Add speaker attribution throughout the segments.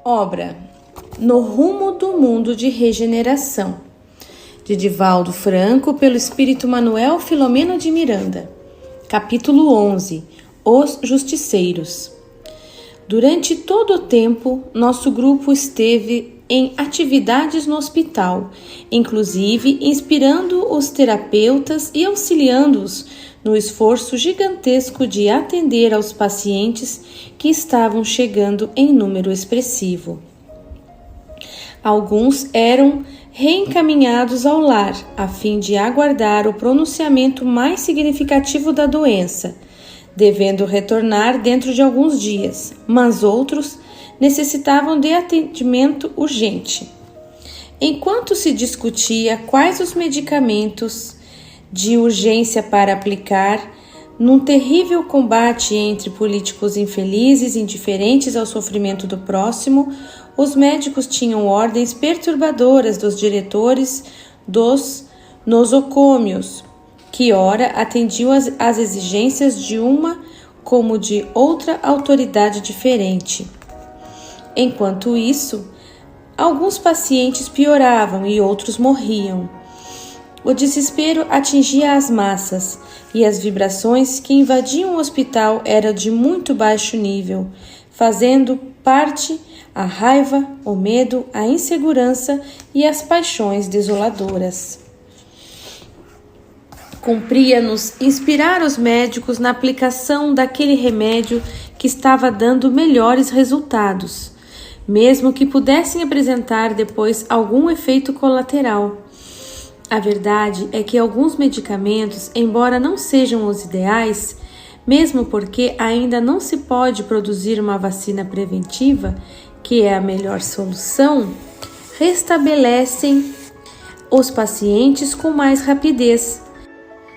Speaker 1: Obra No Rumo do Mundo de Regeneração, de Divaldo Franco, pelo espírito Manuel Filomeno de Miranda. Capítulo 11. Os Justiceiros. Durante todo o tempo, nosso grupo esteve em atividades no hospital, inclusive inspirando os terapeutas e auxiliando-os no esforço gigantesco de atender aos pacientes que estavam chegando em número expressivo. Alguns eram reencaminhados ao lar, a fim de aguardar o pronunciamento mais significativo da doença, devendo retornar dentro de alguns dias, mas outros necessitavam de atendimento urgente. Enquanto se discutia quais os medicamentos de urgência para aplicar, num terrível combate entre políticos infelizes, indiferentes ao sofrimento do próximo, os médicos tinham ordens perturbadoras dos diretores dos nosocômios, que ora atendiam às exigências de uma como de outra autoridade diferente. Enquanto isso, alguns pacientes pioravam e outros morriam. O desespero atingia as massas e as vibrações que invadiam o hospital eram de muito baixo nível, fazendo parte a raiva, o medo, a insegurança e as paixões desoladoras. Cumpria-nos inspirar os médicos na aplicação daquele remédio que estava dando melhores resultados, mesmo que pudessem apresentar depois algum efeito colateral. A verdade é que alguns medicamentos, embora não sejam os ideais, mesmo porque ainda não se pode produzir uma vacina preventiva, que é a melhor solução, restabelecem os pacientes com mais rapidez.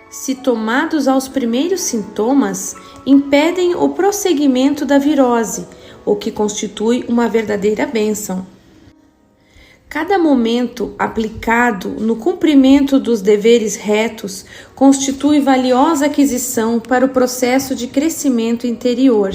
Speaker 1: Se tomados aos primeiros sintomas, impedem o prosseguimento da virose, o que constitui uma verdadeira bênção. Cada momento aplicado no cumprimento dos deveres retos constitui valiosa aquisição para o processo de crescimento interior.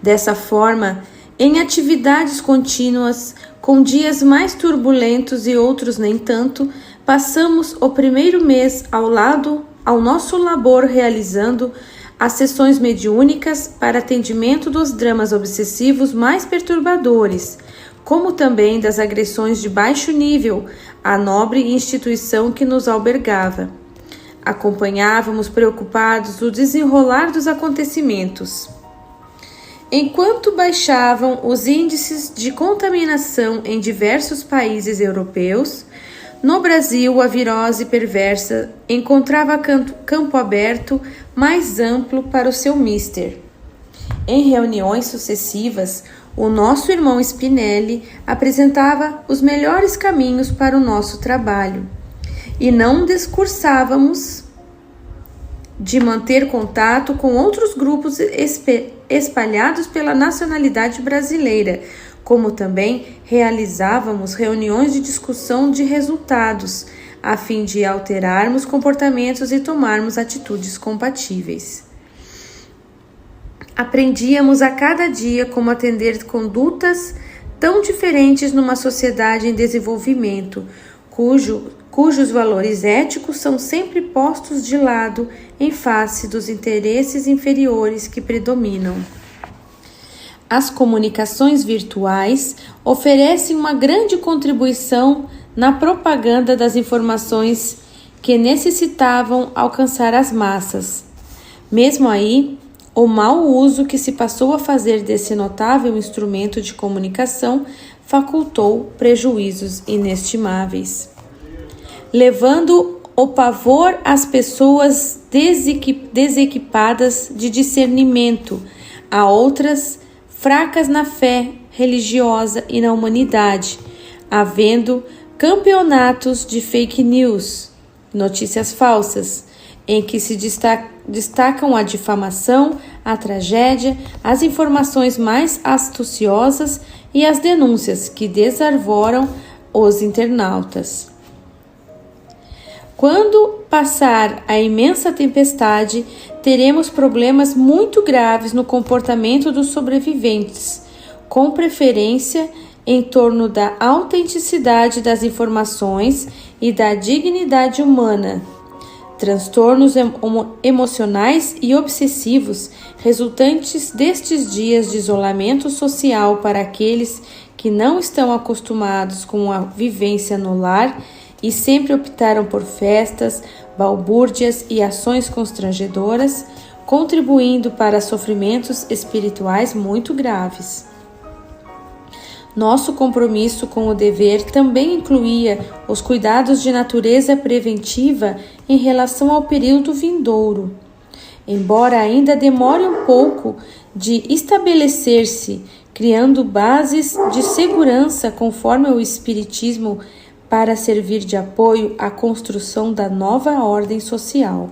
Speaker 1: Dessa forma, em atividades contínuas, com dias mais turbulentos e outros nem tanto, passamos o primeiro mês ao nosso labor realizando as sessões mediúnicas para atendimento dos dramas obsessivos mais perturbadores, como também das agressões de baixo nível à nobre instituição que nos albergava. Acompanhávamos preocupados o desenrolar dos acontecimentos. Enquanto baixavam os índices de contaminação em diversos países europeus, no Brasil a virose perversa encontrava campo aberto mais amplo para o seu mister. Em reuniões sucessivas, o nosso irmão Spinelli apresentava os melhores caminhos para o nosso trabalho, e não discursávamos de manter contato com outros grupos espalhados pela nacionalidade brasileira, como também realizávamos reuniões de discussão de resultados, a fim de alterarmos comportamentos e tomarmos atitudes compatíveis. Aprendíamos a cada dia como atender condutas tão diferentes numa sociedade em desenvolvimento, cujos valores éticos são sempre postos de lado em face dos interesses inferiores que predominam. As comunicações virtuais oferecem uma grande contribuição na propaganda das informações que necessitavam alcançar as massas. Mesmo aí, o mau uso que se passou a fazer desse notável instrumento de comunicação facultou prejuízos inestimáveis, levando o pavor às pessoas desequipadas de discernimento, a outras fracas na fé religiosa e na humanidade, havendo campeonatos de fake news, notícias falsas, em que se destacam a difamação, a tragédia, as informações mais astuciosas e as denúncias que desarvoram os internautas. Quando passar a imensa tempestade, teremos problemas muito graves no comportamento dos sobreviventes, com preferência em torno da autenticidade das informações e da dignidade humana. Transtornos emocionais e obsessivos resultantes destes dias de isolamento social para aqueles que não estão acostumados com a vivência no lar e sempre optaram por festas, balbúrdias e ações constrangedoras, contribuindo para sofrimentos espirituais muito graves. Nosso compromisso com o dever também incluía os cuidados de natureza preventiva em relação ao período vindouro. Embora ainda demore um pouco de estabelecer-se, criando bases de segurança conforme o Espiritismo para servir de apoio à construção da nova ordem social.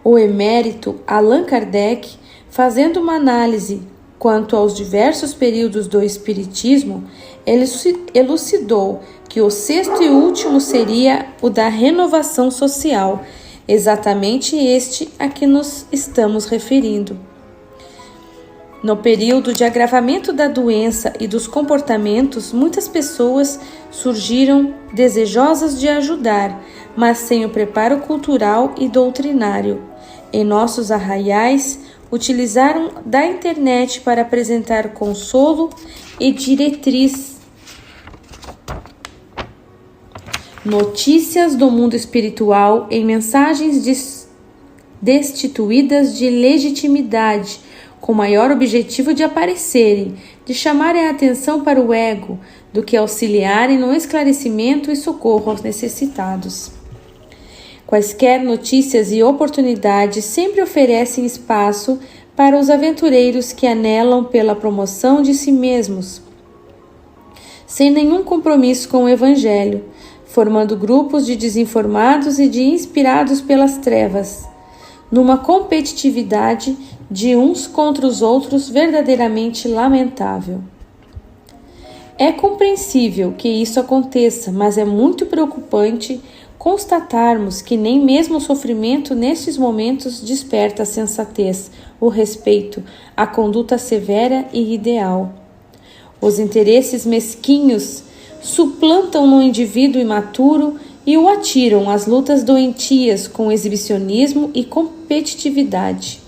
Speaker 1: O emérito Allan Kardec, fazendo uma análise quanto aos diversos períodos do Espiritismo, elucidou que o sexto e último seria o da renovação social, exatamente este a que nos estamos referindo. No período de agravamento da doença e dos comportamentos, muitas pessoas surgiram desejosas de ajudar, mas sem o preparo cultural e doutrinário. Em nossos arraiais, utilizaram da internet para apresentar consolo e diretriz. Notícias do mundo espiritual em mensagens destituídas de legitimidade, com maior objetivo de aparecerem, de chamarem a atenção para o ego, do que auxiliarem no esclarecimento e socorro aos necessitados. Quaisquer notícias e oportunidades sempre oferecem espaço para os aventureiros que anelam pela promoção de si mesmos, sem nenhum compromisso com o Evangelho, formando grupos de desinformados e de inspirados pelas trevas, numa competitividade de uns contra os outros verdadeiramente lamentável. É compreensível que isso aconteça, mas é muito preocupante constatarmos que nem mesmo o sofrimento nestes momentos desperta a sensatez, o respeito, a conduta severa e ideal. Os interesses mesquinhos suplantam no indivíduo imaturo e o atiram às lutas doentias com exibicionismo e competitividade.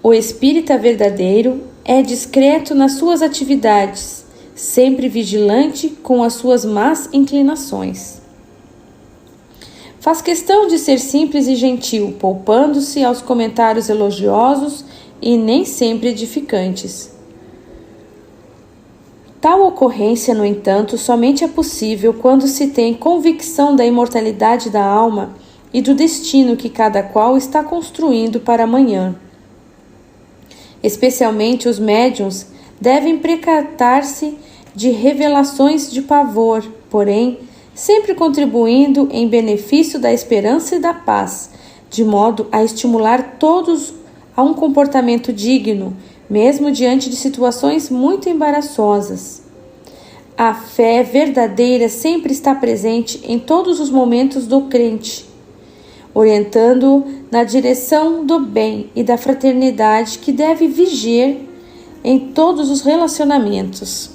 Speaker 1: O espírita verdadeiro é discreto nas suas atividades, sempre vigilante com as suas más inclinações. Faz questão de ser simples e gentil, poupando-se aos comentários elogiosos e nem sempre edificantes. Tal ocorrência, no entanto, somente é possível quando se tem convicção da imortalidade da alma e do destino que cada qual está construindo para amanhã. Especialmente os médiuns devem precatar-se de revelações de pavor, porém, sempre contribuindo em benefício da esperança e da paz, de modo a estimular todos a um comportamento digno, mesmo diante de situações muito embaraçosas. A fé verdadeira sempre está presente em todos os momentos do crente, orientando-o na direção do bem e da fraternidade que deve vigiar em todos os relacionamentos.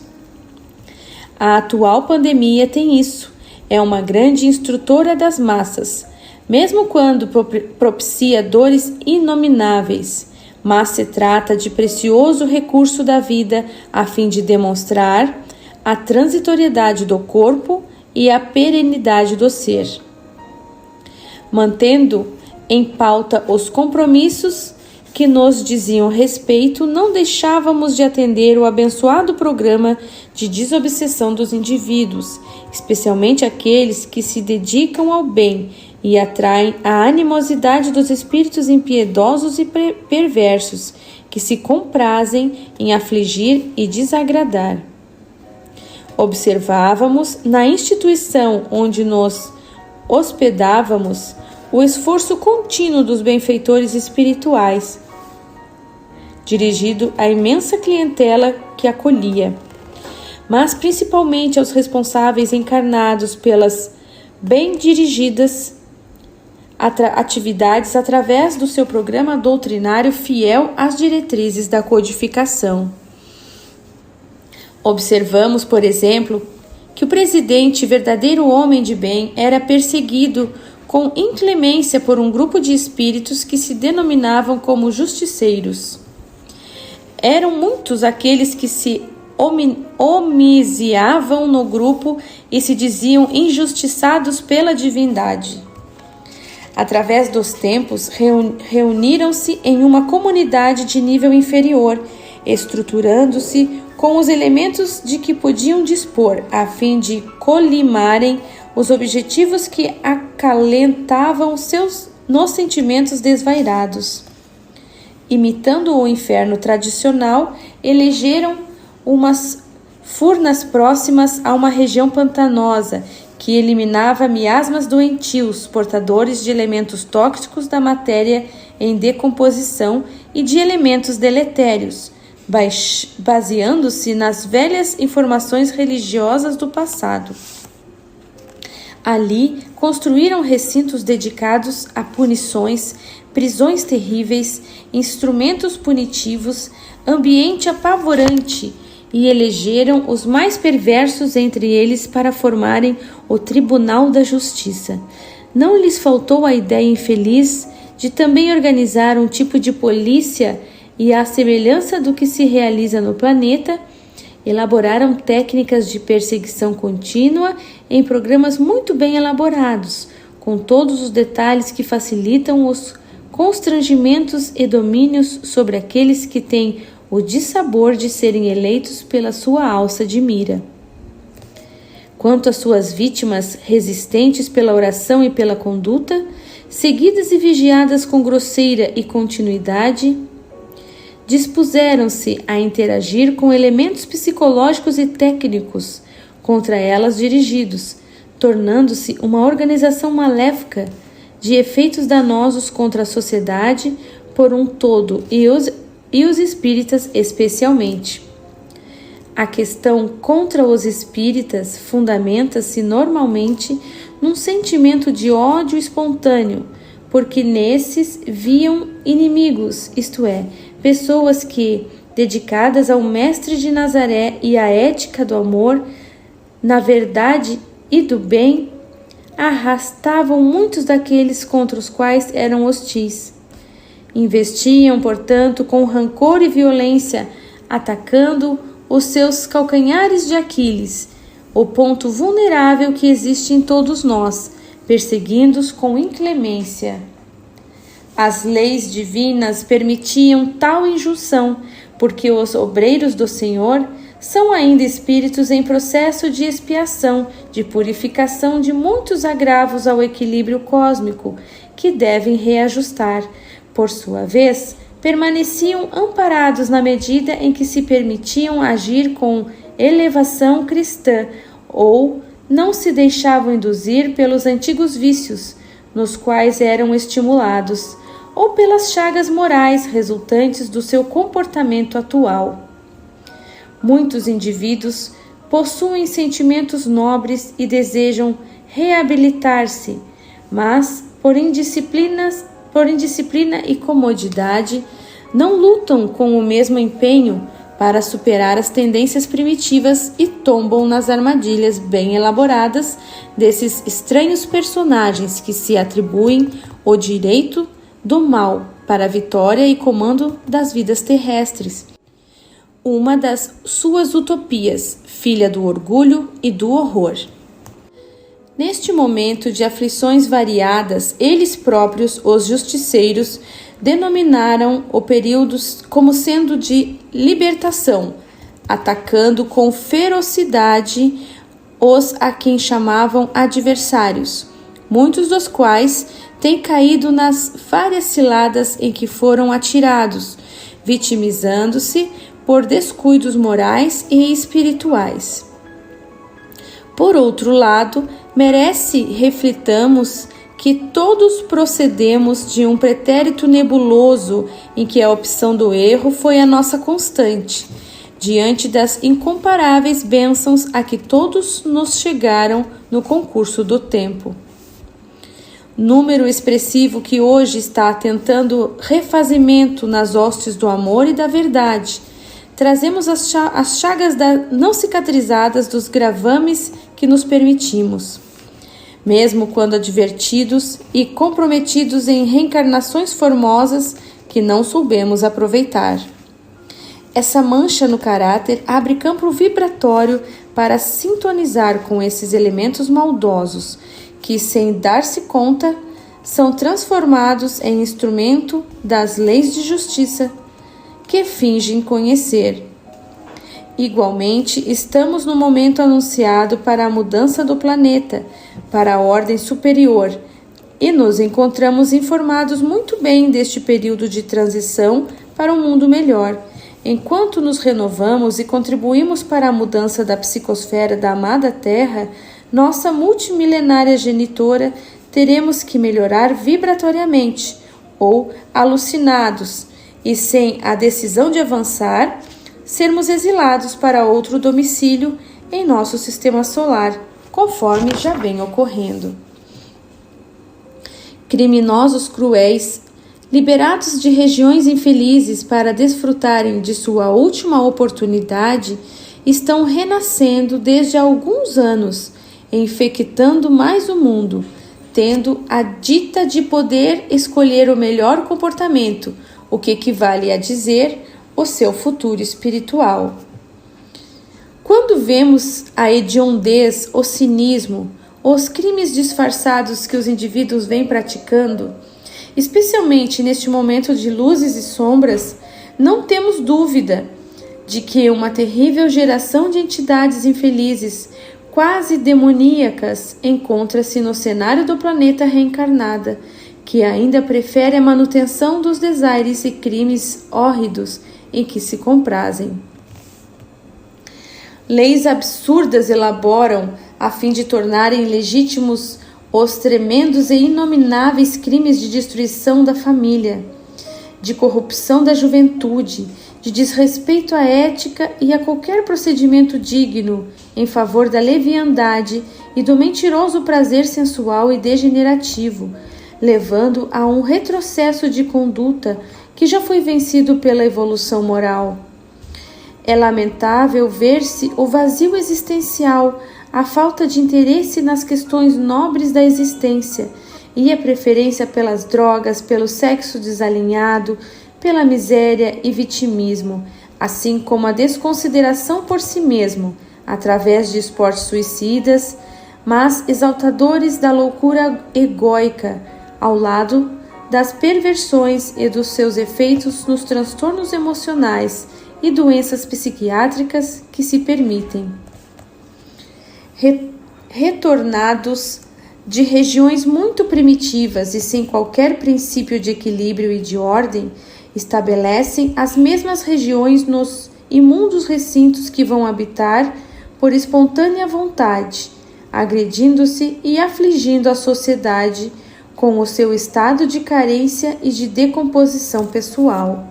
Speaker 1: A atual pandemia tem isso. É uma grande instrutora das massas, mesmo quando propicia dores inomináveis, mas se trata de precioso recurso da vida a fim de demonstrar a transitoriedade do corpo e a perenidade do ser. Mantendo em pauta os compromissos que nos diziam respeito, não deixávamos de atender o abençoado programa de desobsessão dos indivíduos, especialmente aqueles que se dedicam ao bem e atraem a animosidade dos espíritos impiedosos e perversos, que se comprazem em afligir e desagradar. Observávamos na instituição onde nos hospedávamos o esforço contínuo dos benfeitores espirituais, dirigido à imensa clientela que acolhia, mas principalmente aos responsáveis encarnados pelas bem dirigidas atividades através do seu programa doutrinário fiel às diretrizes da codificação. Observamos, por exemplo, que o presidente, verdadeiro homem de bem, era perseguido com inclemência por um grupo de espíritos que se denominavam como justiceiros. Eram muitos aqueles que se homiciavam no grupo e se diziam injustiçados pela divindade. Através dos tempos, reuniram-se em uma comunidade de nível inferior, estruturando-se com os elementos de que podiam dispor, a fim de colimarem os objetivos que acalentavam nos sentimentos desvairados. Imitando o inferno tradicional, elegeram umas furnas próximas a uma região pantanosa que eliminava miasmas doentios, portadores de elementos tóxicos da matéria em decomposição e de elementos deletérios, baseando-se nas velhas informações religiosas do passado. Ali construíram recintos dedicados a punições, prisões terríveis, instrumentos punitivos, ambiente apavorante e elegeram os mais perversos entre eles para formarem o Tribunal da Justiça. Não lhes faltou a ideia infeliz de também organizar um tipo de polícia e, à semelhança do que se realiza no planeta, elaboraram técnicas de perseguição contínua em programas muito bem elaborados, com todos os detalhes que facilitam os constrangimentos e domínios sobre aqueles que têm o dissabor de serem eleitos pela sua alça de mira. Quanto às suas vítimas, resistentes pela oração e pela conduta, seguidas e vigiadas com grosseira e continuidade, dispuseram-se a interagir com elementos psicológicos e técnicos contra elas dirigidos, tornando-se uma organização maléfica de efeitos danosos contra a sociedade por um todo e os espíritas especialmente. A questão contra os espíritas fundamenta-se normalmente num sentimento de ódio espontâneo, porque nesses viam inimigos, isto é, pessoas que, dedicadas ao Mestre de Nazaré e à ética do amor, na verdade e do bem, arrastavam muitos daqueles contra os quais eram hostis. Investiam, portanto, com rancor e violência, atacando os seus calcanhares de Aquiles, o ponto vulnerável que existe em todos nós, perseguindo-os com inclemência. As leis divinas permitiam tal injunção, porque os obreiros do Senhor são ainda espíritos em processo de expiação, de purificação de muitos agravos ao equilíbrio cósmico, que devem reajustar. Por sua vez, permaneciam amparados na medida em que se permitiam agir com elevação cristã ou não se deixavam induzir pelos antigos vícios, nos quais eram estimulados, ou pelas chagas morais resultantes do seu comportamento atual. Muitos indivíduos possuem sentimentos nobres e desejam reabilitar-se, mas, por indisciplina e comodidade, não lutam com o mesmo empenho para superar as tendências primitivas e tombam nas armadilhas bem elaboradas desses estranhos personagens que se atribuem o direito do mal para a vitória e comando das vidas terrestres. Uma das suas utopias, filha do orgulho e do horror. Neste momento de aflições variadas, eles próprios, os justiceiros, denominaram o período como sendo de libertação, atacando com ferocidade os a quem chamavam adversários, muitos dos quais têm caído nas várias ciladas em que foram atirados, vitimizando-se por descuidos morais e espirituais. Por outro lado, merece reflitamos que todos procedemos de um pretérito nebuloso em que a opção do erro foi a nossa constante, diante das incomparáveis bênçãos a que todos nos chegaram no concurso do tempo. número expressivo que hoje está tentando refazimento nas hostes do amor e da verdade. Trazemos as chagas não cicatrizadas dos gravames que nos permitimos, mesmo quando advertidos e comprometidos em reencarnações formosas que não soubemos aproveitar. Essa mancha no caráter abre campo vibratório para sintonizar com esses elementos maldosos que, sem dar-se conta, são transformados em instrumento das leis de justiça que fingem conhecer. Igualmente, estamos no momento anunciado para a mudança do planeta, para a ordem superior, e nos encontramos informados muito bem deste período de transição para um mundo melhor. Enquanto nos renovamos e contribuímos para a mudança da psicosfera da amada Terra, nossa multimilenária genitora, teremos que melhorar vibratoriamente, ou alucinados, e sem a decisão de avançar, sermos exilados para outro domicílio em nosso sistema solar, conforme já vem ocorrendo. Criminosos cruéis, liberados de regiões infelizes para desfrutarem de sua última oportunidade, estão renascendo desde há alguns anos, infectando mais o mundo, tendo a dita de poder escolher o melhor comportamento, o que equivale a dizer o seu futuro espiritual. Quando vemos a hediondez, o cinismo, os crimes disfarçados que os indivíduos vêm praticando, especialmente neste momento de luzes e sombras, não temos dúvida de que uma terrível geração de entidades infelizes, quase demoníacas, encontra-se no cenário do planeta reencarnada, que ainda prefere a manutenção dos desaires e crimes hórridos em que se comprazem. Leis absurdas elaboram a fim de tornarem legítimos os tremendos e inomináveis crimes de destruição da família, de corrupção da juventude, de desrespeito à ética e a qualquer procedimento digno em favor da leviandade e do mentiroso prazer sensual e degenerativo, levando a um retrocesso de conduta que já foi vencido pela evolução moral. É lamentável ver-se o vazio existencial, a falta de interesse nas questões nobres da existência e a preferência pelas drogas, pelo sexo desalinhado, pela miséria e vitimismo, assim como a desconsideração por si mesmo, através de esportes suicidas, mas exaltadores da loucura egóica, ao lado das perversões e dos seus efeitos nos transtornos emocionais e doenças psiquiátricas que se permitem. Retornados de regiões muito primitivas e sem qualquer princípio de equilíbrio e de ordem, estabelecem as mesmas regiões nos imundos recintos que vão habitar por espontânea vontade, agredindo-se e afligindo a sociedade com o seu estado de carência e de decomposição pessoal.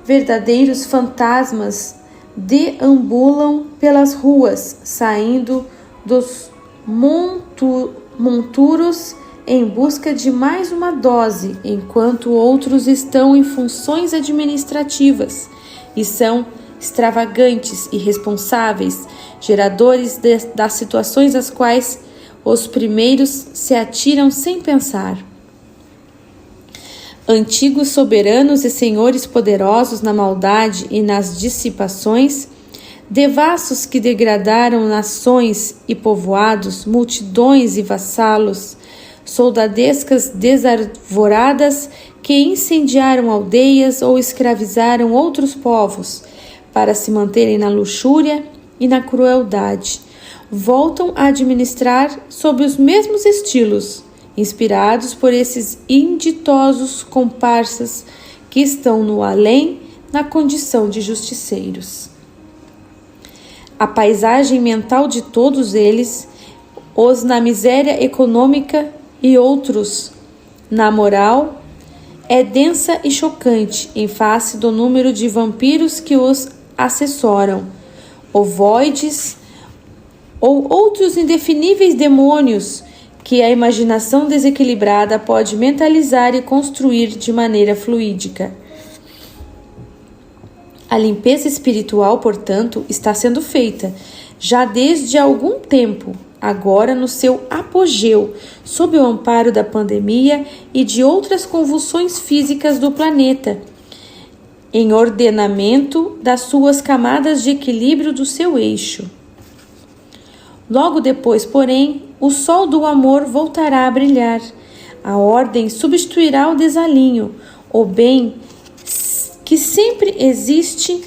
Speaker 1: Verdadeiros fantasmas deambulam pelas ruas, saindo dos monturos em busca de mais uma dose, enquanto outros estão em funções administrativas e são extravagantes, irresponsáveis, geradores das situações às quais os primeiros se atiram sem pensar. Antigos soberanos e senhores poderosos na maldade e nas dissipações, devassos que degradaram nações e povoados, multidões e vassalos, soldadescas desarvoradas que incendiaram aldeias ou escravizaram outros povos para se manterem na luxúria e na crueldade, voltam a administrar sob os mesmos estilos, inspirados por esses inditosos comparsas que estão no além na condição de justiceiros. A paisagem mental de todos eles, os na miséria econômica e outros na moral, é densa e chocante em face do número de vampiros que os assessoram, ovoides ou outros indefiníveis demônios que a imaginação desequilibrada pode mentalizar e construir de maneira fluídica. A limpeza espiritual, portanto, está sendo feita já desde algum tempo, agora no seu apogeu, sob o amparo da pandemia e de outras convulsões físicas do planeta, em ordenamento das suas camadas de equilíbrio do seu eixo. Logo depois, porém, o sol do amor voltará a brilhar. A ordem substituirá o desalinho. O bem que sempre existe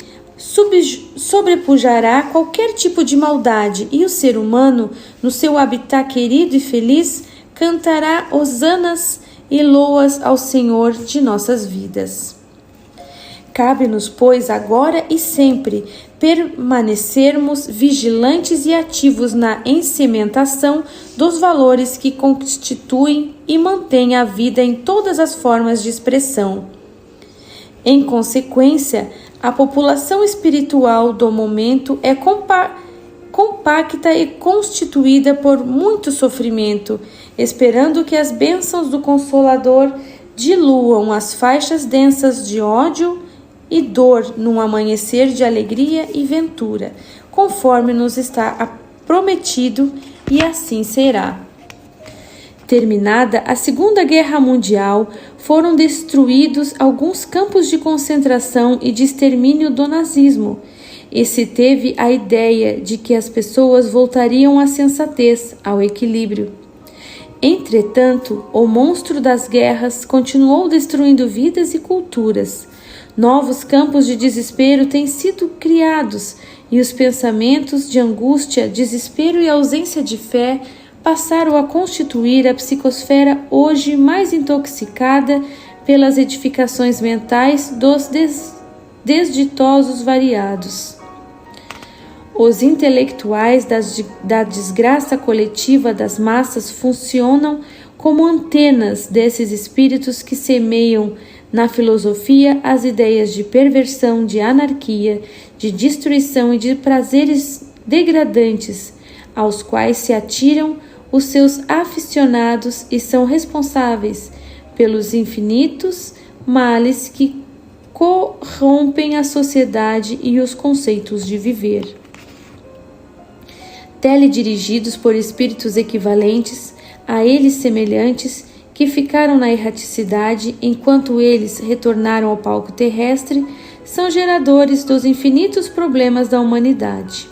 Speaker 1: sobrepujará qualquer tipo de maldade, e o ser humano, no seu habitat querido e feliz, cantará hosanas e loas ao Senhor de nossas vidas. Cabe-nos, pois, agora e sempre, permanecermos vigilantes e ativos na ensementação dos valores que constituem e mantêm a vida em todas as formas de expressão. Em consequência, a população espiritual do momento é compacta e constituída por muito sofrimento, esperando que as bênçãos do Consolador diluam as faixas densas de ódio e dor num amanhecer de alegria e ventura, conforme nos está prometido, e assim será. Terminada a Segunda Guerra Mundial, foram destruídos alguns campos de concentração e de extermínio do nazismo, e se teve a ideia de que as pessoas voltariam à sensatez, ao equilíbrio. Entretanto, o monstro das guerras continuou destruindo vidas e culturas. Novos campos de desespero têm sido criados, e os pensamentos de angústia, desespero e ausência de fé passaram a constituir a psicosfera hoje mais intoxicada pelas edificações mentais dos desditosos variados. Os intelectuais da desgraça coletiva das massas funcionam como antenas desses espíritos que semeiam na filosofia as ideias de perversão, de anarquia, de destruição e de prazeres degradantes, aos quais se atiram os seus aficionados e são responsáveis pelos infinitos males que corrompem a sociedade e os conceitos de viver. Teledirigidos por espíritos equivalentes, a eles semelhantes, que ficaram na erraticidade enquanto eles retornaram ao palco terrestre, são geradores dos infinitos problemas da humanidade.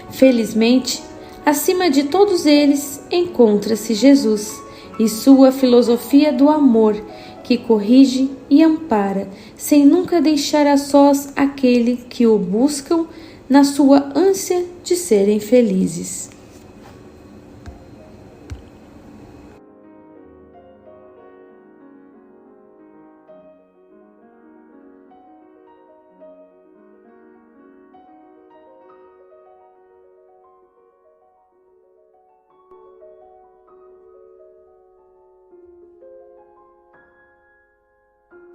Speaker 1: Felizmente, acima de todos eles encontra-se Jesus e sua filosofia do amor, que corrige e ampara, sem nunca deixar a sós aquele que o buscam na sua ânsia de serem felizes.